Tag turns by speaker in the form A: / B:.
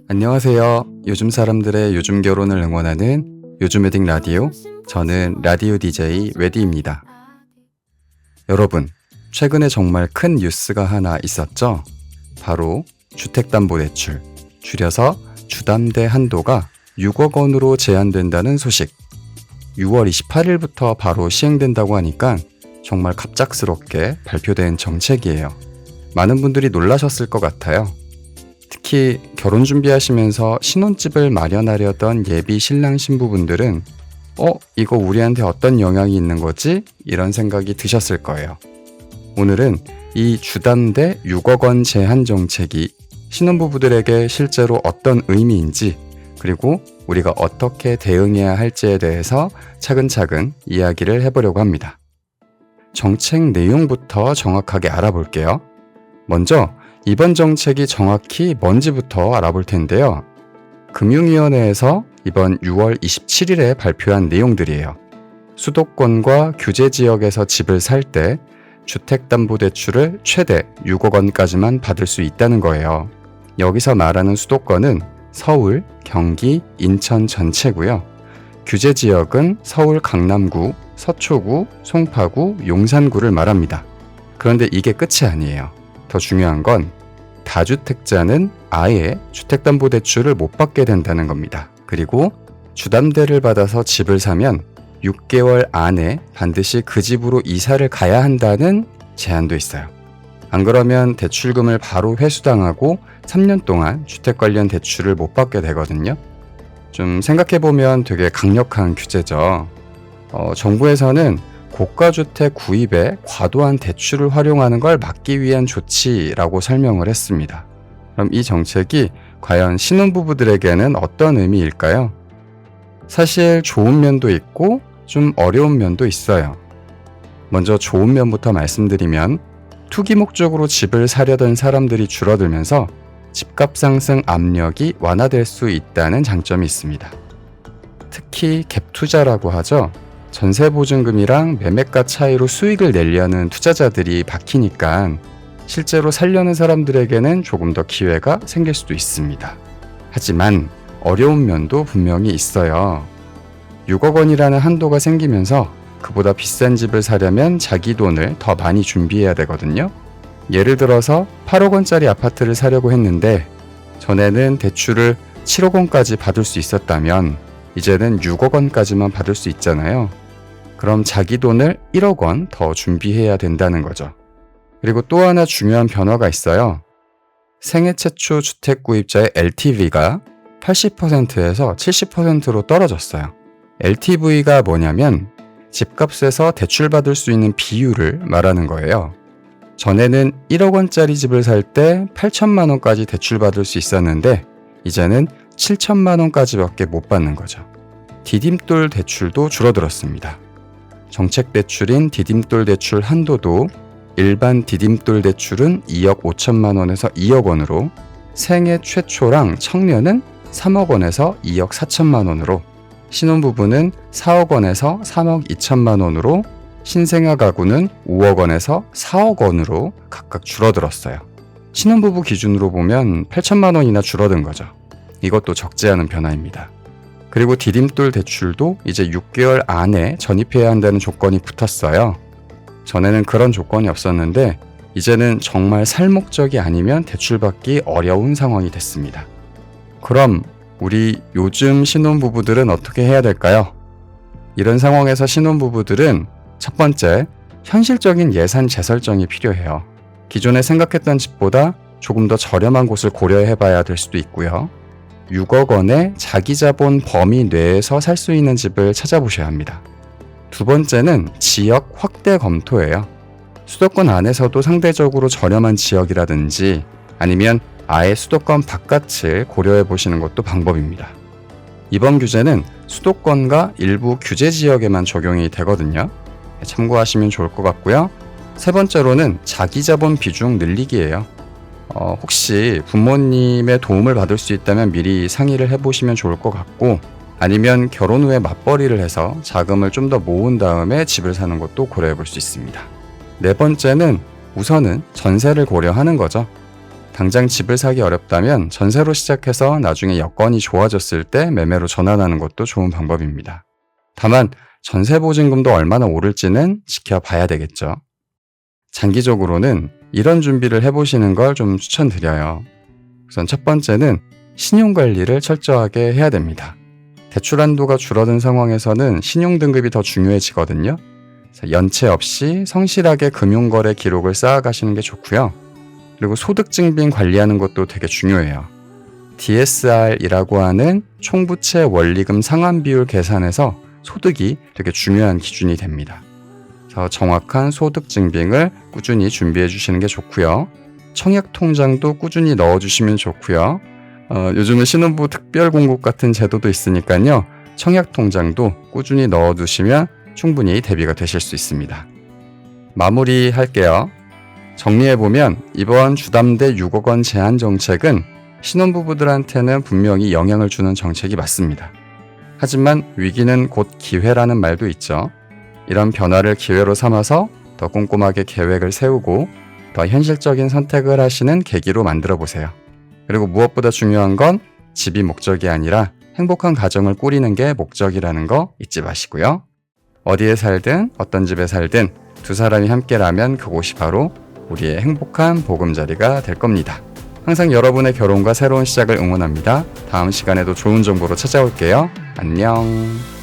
A: 안녕하세요. 요즘 사람들의 요즘 결혼을 응원하는 요즘 웨딩 라디오, 저는 라디오 DJ 웨디입니다. 여러분, 최근에 정말 큰 뉴스가 하나 있었죠? 바로 주택담보대출, 줄여서 주담대 한도가 6억 원으로 제한된다는 소식. 6월 28일부터 바로 시행된다고 하니까 정말 갑작스럽게 발표된 정책이에요. 많은 분들이 놀라셨을 것 같아요. 특히 결혼 준비하시면서 신혼집을 마련하려던 예비 신랑 신부분들은 이거 우리한테 어떤 영향이 있는 거지? 이런 생각이 드셨을 거예요. 오늘은 이 주담대 6억 원 제한 정책이 신혼부부들에게 실제로 어떤 의미인지, 그리고 우리가 어떻게 대응해야 할지에 대해서 차근차근 이야기를 해보려고 합니다. 정책 내용부터 정확하게 알아볼게요. 먼저 이번 정책이 정확히 뭔지부터 알아볼 텐데요. 금융위원회에서 이번 6월 27일에 발표한 내용들이에요. 수도권과 규제 지역에서 집을 살 때 주택담보대출을 최대 6억 원까지만 받을 수 있다는 거예요. 여기서 말하는 수도권은 서울, 경기, 인천 전체고요. 규제 지역은 서울 강남구, 서초구, 송파구, 용산구를 말합니다. 그런데 이게 끝이 아니에요. 더 중요한 건 다주택자는 아예 주택담보대출을 못 받게 된다는 겁니다. 그리고 주담대를 받아서 집을 사면 6개월 안에 반드시 그 집으로 이사를 가야 한다는 제한도 있어요. 안 그러면 대출금을 바로 회수당하고 3년 동안 주택 관련 대출을 못 받게 되거든요. 좀 생각해보면 되게 강력한 규제죠. 정부에서는 고가주택 구입에 과도한 대출을 활용하는 걸 막기 위한 조치라고 설명을 했습니다. 그럼 이 정책이 과연 신혼부부들에게는 어떤 의미일까요? 사실 좋은 면도 있고 좀 어려운 면도 있어요. 먼저 좋은 면부터 말씀드리면 투기 목적으로 집을 사려던 사람들이 줄어들면서 집값 상승 압력이 완화될 수 있다는 장점이 있습니다. 특히 갭 투자라고 하죠. 전세보증금이랑 매매가 차이로 수익을 내려는 투자자들이 박히니까 실제로 살려는 사람들에게는 조금 더 기회가 생길 수도 있습니다. 하지만 어려운 면도 분명히 있어요. 6억 원이라는 한도가 생기면서 그보다 비싼 집을 사려면 자기 돈을 더 많이 준비해야 되거든요. 예를 들어서 8억 원짜리 아파트를 사려고 했는데 전에는 대출을 7억 원까지 받을 수 있었다면 이제는 6억 원까지만 받을 수 있잖아요. 그럼 자기 돈을 1억 원 더 준비해야 된다는 거죠. 그리고 또 하나 중요한 변화가 있어요. 생애 최초 주택 구입자의 LTV가 80%에서 70%로 떨어졌어요. LTV가 뭐냐면 집값에서 대출받을 수 있는 비율을 말하는 거예요. 전에는 1억 원짜리 집을 살 때 8천만 원까지 대출받을 수 있었는데 이제는 7천만 원까지밖에 못 받는 거죠. 디딤돌 대출도 줄어들었습니다. 정책 대출인 디딤돌 대출 한도도 일반 디딤돌 대출은 2억 5천만 원에서 2억 원으로, 생애 최초랑 청년은 3억 원에서 2억 4천만 원으로, 신혼부부는 4억 원에서 3억 2천만 원으로, 신생아 가구는 5억 원에서 4억 원으로 각각 줄어들었어요. 신혼부부 기준으로 보면 8천만 원이나 줄어든 거죠. 이것도 적지 않은 변화입니다. 그리고 디딤돌 대출도 이제 6개월 안에 전입해야 한다는 조건이 붙었어요. 전에는 그런 조건이 없었는데 이제는 정말 살 목적이 아니면 대출받기 어려운 상황이 됐습니다. 그럼 우리 요즘 신혼부부들은 어떻게 해야 될까요? 이런 상황에서 신혼부부들은 첫 번째, 현실적인 예산 재설정이 필요해요. 기존에 생각했던 집보다 조금 더 저렴한 곳을 고려해봐야 될 수도 있고요. 6억 원의 자기 자본 범위 내에서 살 수 있는 집을 찾아보셔야 합니다. 두 번째는 지역 확대 검토예요. 수도권 안에서도 상대적으로 저렴한 지역이라든지 아니면 아예 수도권 바깥을 고려해 보시는 것도 방법입니다. 이번 규제는 수도권과 일부 규제 지역에만 적용이 되거든요. 참고하시면 좋을 것 같고요. 세 번째로는 자기 자본 비중 늘리기예요. 혹시 부모님의 도움을 받을 수 있다면 미리 상의를 해보시면 좋을 것 같고, 아니면 결혼 후에 맞벌이를 해서 자금을 좀 더 모은 다음에 집을 사는 것도 고려해 볼 수 있습니다. 네 번째는 우선은 전세를 고려하는 거죠. 당장 집을 사기 어렵다면 전세로 시작해서 나중에 여건이 좋아졌을 때 매매로 전환하는 것도 좋은 방법입니다. 다만 전세 보증금도 얼마나 오를지는 지켜봐야 되겠죠. 장기적으로는 이런 준비를 해보시는 걸 좀 추천드려요. 우선 첫 번째는 신용관리를 철저하게 해야 됩니다. 대출 한도가 줄어든 상황에서는 신용등급이 더 중요해지거든요. 연체 없이 성실하게 금융거래 기록을 쌓아가시는 게 좋고요. 그리고 소득증빙 관리하는 것도 되게 중요해요. DSR이라고 하는 총부채 원리금 상환 비율 계산에서 소득이 되게 중요한 기준이 됩니다. 그래서 정확한 소득증빙을 꾸준히 준비해 주시는 게 좋고요. 청약통장도 꾸준히 넣어주시면 좋고요. 요즘은 신혼부부 특별공급 같은 제도도 있으니까요. 청약통장도 꾸준히 넣어두시면 충분히 대비가 되실 수 있습니다. 마무리할게요. 정리해보면 이번 주담대 6억 원 제한 정책은 신혼부부들한테는 분명히 영향을 주는 정책이 맞습니다. 하지만 위기는 곧 기회라는 말도 있죠. 이런 변화를 기회로 삼아서 더 꼼꼼하게 계획을 세우고 더 현실적인 선택을 하시는 계기로 만들어 보세요. 그리고 무엇보다 중요한 건 집이 목적이 아니라 행복한 가정을 꾸리는 게 목적이라는 거 잊지 마시고요. 어디에 살든 어떤 집에 살든 두 사람이 함께라면 그곳이 바로 우리의 행복한 보금자리가 될 겁니다. 항상 여러분의 결혼과 새로운 시작을 응원합니다. 다음 시간에도 좋은 정보로 찾아올게요. 안녕.